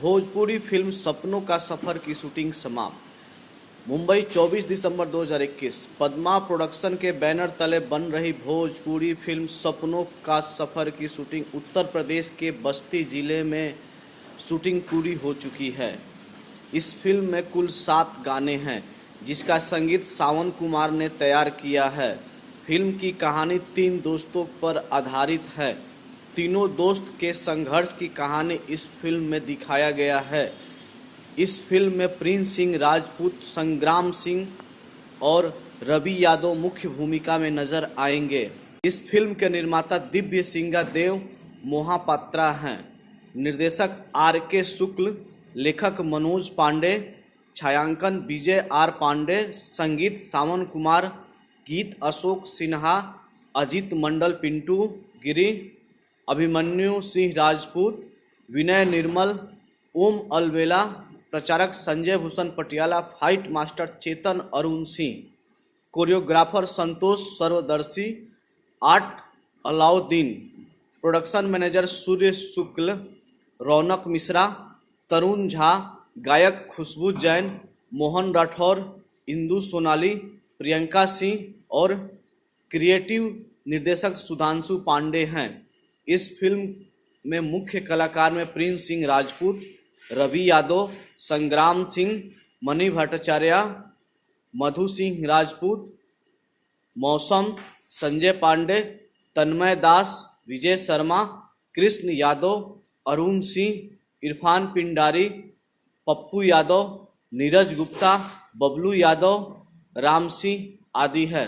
Bhojpuri film सपनों का सफर की शूटिंग समाप्त। मुंबई 24 दिसंबर 2021। पद्मा प्रोडक्शन के बैनर तले बन रही भोजपुरी फिल्म सपनों का सफर की शूटिंग उत्तर प्रदेश के बस्ती जिले में शूटिंग पूरी हो चुकी है। इस फिल्म में कुल 7 गाने हैं, जिसका संगीत सावन कुमार ने तैयार किया है। फिल्म की कहानी 3 दोस्तों पर आधारित है। तीनों दोस्त के संघर्ष की कहानी इस फिल्म में दिखाया गया है। इस फिल्म में प्रिंस सिंह राजपूत, संग्राम सिंह और रवि यादव मुख्य भूमिका में नजर आएंगे। इस फिल्म के निर्माता दिव्य सिंगा देव मोहापात्रा हैं। निर्देशक RK शुक्ल, लेखक मनोज पांडे, छायांकन विजय R पांडे, संगीत सावन कुमार, गीत अशोक सिन्हा, अजित मंडल, पिंटू गिरी, अभिमन्यु सिंह राजपूत, विनय निर्मल, ओम अलवेला, प्रचारक संजय भूषण पटियाला, फाइट मास्टर चेतन अरुण सिंह, कोरियोग्राफर संतोष सर्वदर्शी, आर्ट अलाउद्दीन, प्रोडक्शन मैनेजर सूर्य शुक्ल, रौनक मिश्रा, तरुण झा, गायक खुशबू जैन, मोहन राठौर, इंदु सोनाली, प्रियंका सिंह और क्रिएटिव निर्देशक सुधांशु पांडे हैं। इस फिल्म में मुख्य कलाकार में प्रिंस सिंह राजपूत, रवि यादव, संग्राम सिंह, मणि भट्टाचार्य, मधु सिंह राजपूत, मौसम, संजय पांडे, तन्मय दास, विजय शर्मा, कृष्ण यादव, अरुण सिंह, इरफान पिंडारी, पप्पू यादव, नीरज गुप्ता, बबलू यादव, राम सिंह आदि है।